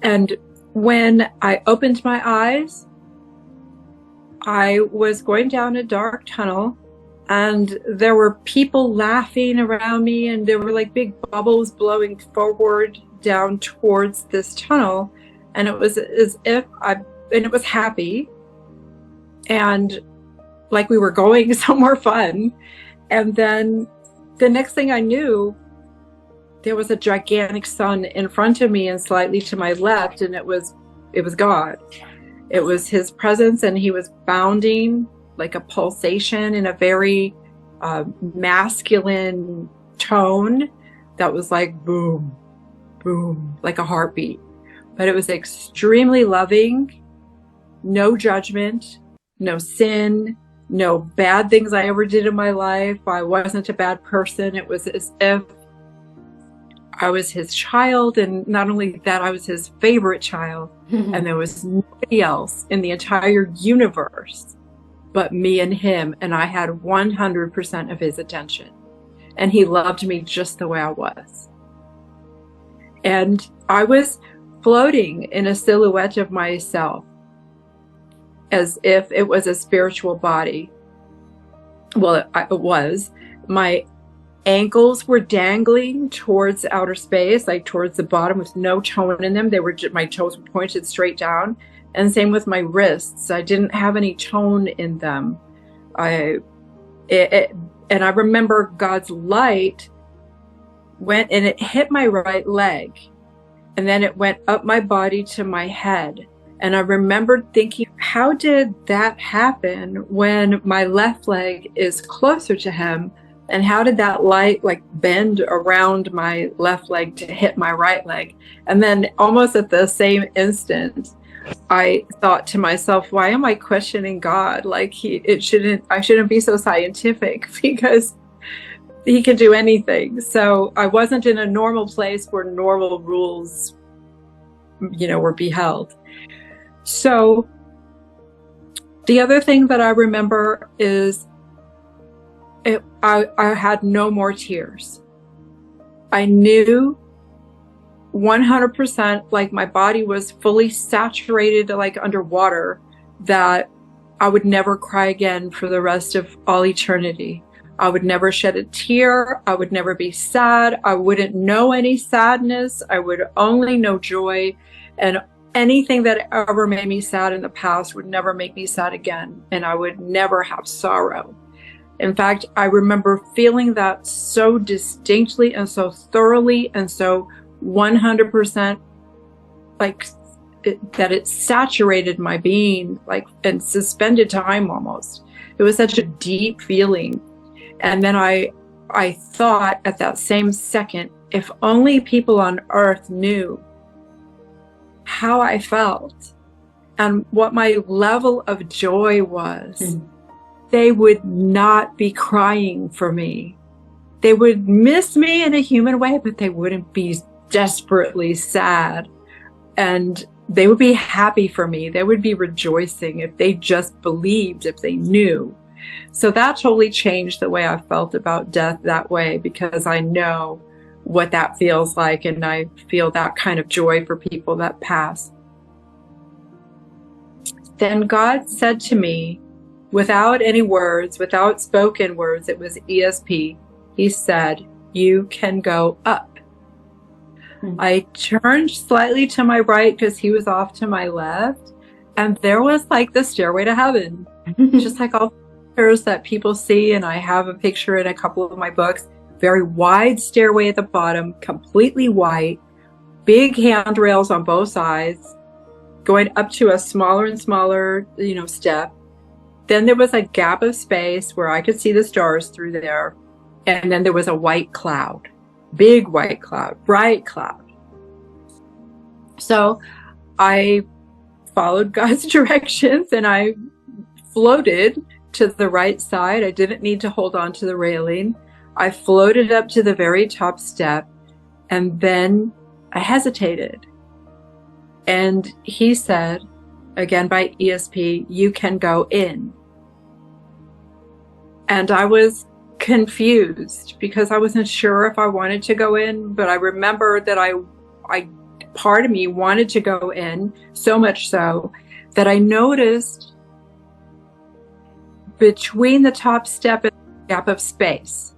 And when I opened my eyes, I was going down a dark tunnel, and there were people laughing around me, and there were like big bubbles blowing forward down towards this tunnel. And it was as if and it was happy, and like we were going somewhere fun. And then the next thing I knew, there was a gigantic sun in front of me and slightly to my left, and it was God. It was his presence, and he was bounding like a pulsation in a very masculine tone that was like boom, boom, like a heartbeat. But it was extremely loving, no judgment, no sin, no bad things I ever did in my life. I wasn't a bad person. It was as if I was his child, and not only that, I was his favorite child. And there was nobody else in the entire universe but me and him, and I had 100% of his attention. And he loved me just the way I was. And I was floating in a silhouette of myself, as if it was a spiritual body. Well, it was. My ankles were dangling towards outer space, like towards the bottom, with no tone in them. My toes were pointed straight down. And same with my wrists. I didn't have any tone in them. And I remember God's light went and it hit my right leg. And then it went up my body to my head. And I remembered thinking, how did that happen when my left leg is closer to him? And how did that light like bend around my left leg to hit my right leg? And then almost at the same instant, I thought to myself, why am I questioning God? Like I shouldn't be so scientific, because he can do anything. So I wasn't in a normal place where normal rules, were beheld. So the other thing that I remember is I had no more tears. I knew 100%, like my body was fully saturated, like underwater, that I would never cry again for the rest of all eternity. I would never shed a tear. I would never be sad. I wouldn't know any sadness. I would only know joy. And anything that ever made me sad in the past would never make me sad again. And I would never have sorrow. In fact, I remember feeling that so distinctly and so thoroughly and so 100%, like that it saturated my being, like in suspended time almost. It was such a deep feeling. And then I thought at that same second, if only people on earth knew how I felt and what my level of joy was, they would not be crying for me. They would miss me in a human way, but they wouldn't be desperately sad. And they would be happy for me. They would be rejoicing if they just believed, if they knew. So that totally changed the way I felt about death that way, because I know what that feels like, and I feel that kind of joy for people that pass. Then God said to me, without any words, without spoken words, it was ESP. He said, "You can go up." I turned slightly to my right because he was off to my left, and there was like the stairway to heaven, just like all the pictures that people see. And I have a picture in a couple of my books. Very wide stairway at the bottom, completely white, big handrails on both sides, going up to a smaller and smaller, step. Then there was a gap of space where I could see the stars through there. And then there was a white cloud, big white cloud, bright cloud. So I followed God's directions and I floated to the right side. I didn't need to hold on to the railing. I floated up to the very top step, and then I hesitated. And he said, again by ESP, "You can go in." And I was confused because I wasn't sure if I wanted to go in, but I remember that I part of me wanted to go in, so much so that I noticed between the top step and the gap of space.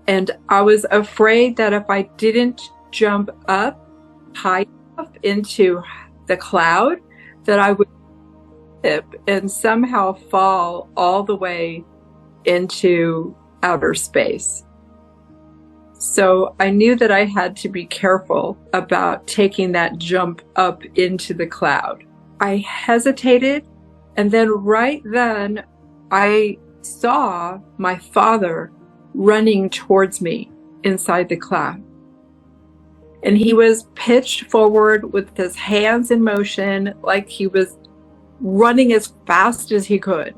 And I was afraid that if I didn't jump up high enough into the cloud, that I would tip and somehow fall all the way into outer space. So I knew that I had to be careful about taking that jump up into the cloud. I hesitated, and then right then I saw my father running towards me inside the cloud. And he was pitched forward with his hands in motion, like he was running as fast as he could.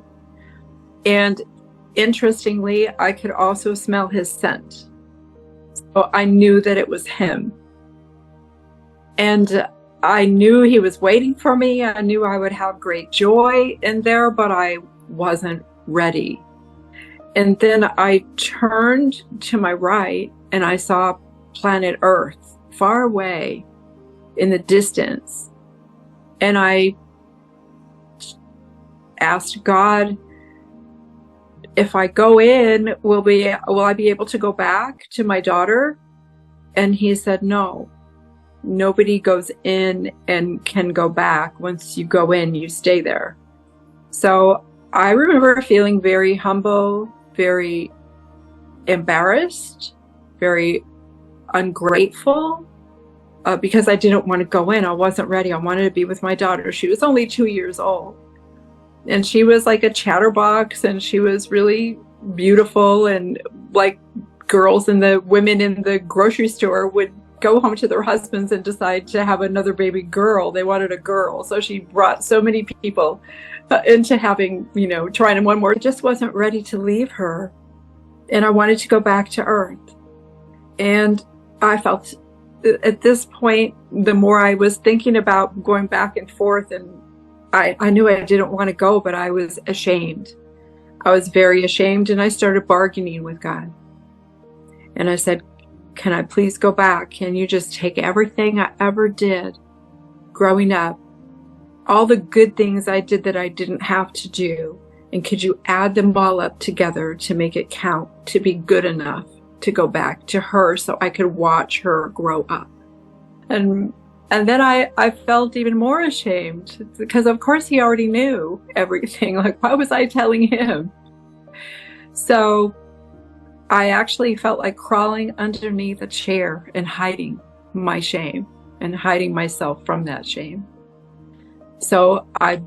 And interestingly, I could also smell his scent. So I knew that it was him. And I knew he was waiting for me. I knew I would have great joy in there, but I wasn't ready. And then I turned to my right and I saw planet Earth far away in the distance. And I asked God, if I go in, will I be able to go back to my daughter? And he said, no, nobody goes in and can go back. Once you go in, you stay there. So I remember feeling very humble, very embarrassed, very ungrateful, because I didn't want to go in. I wasn't ready. I wanted to be with my daughter. She was only 2 years old. And she was like a chatterbox, and she was really beautiful, and like girls and the women in the grocery store would go home to their husbands and decide to have another baby girl. They wanted a girl. So she brought so many people into having, trying one more. I just wasn't ready to leave her. And I wanted to go back to Earth. And I felt at this point, the more I was thinking about going back and forth, and I knew I didn't want to go, but I was ashamed. I was very ashamed, and I started bargaining with God. And I said, can I please go back? Can you just take everything I ever did growing up, all the good things I did that I didn't have to do, and could you add them all up together to make it count, to be good enough to go back to her so I could watch her grow up? And then I felt even more ashamed, because of course he already knew everything. Like, why was I telling him? So I actually felt like crawling underneath a chair and hiding my shame and hiding myself from that shame. So I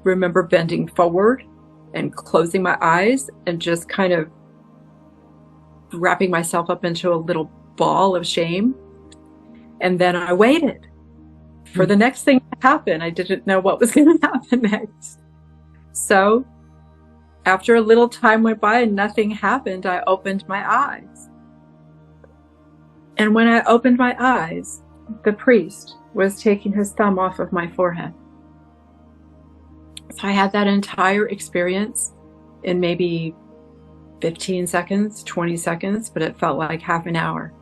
remember bending forward and closing my eyes and just kind of wrapping myself up into a little ball of shame. And then I waited for the next thing to happen. I didn't know what was going to happen next. So after a little time went by and nothing happened, I opened my eyes. And when I opened my eyes, the priest was taking his thumb off of my forehead. So I had that entire experience in maybe 15 seconds, 20 seconds, but it felt like half an hour.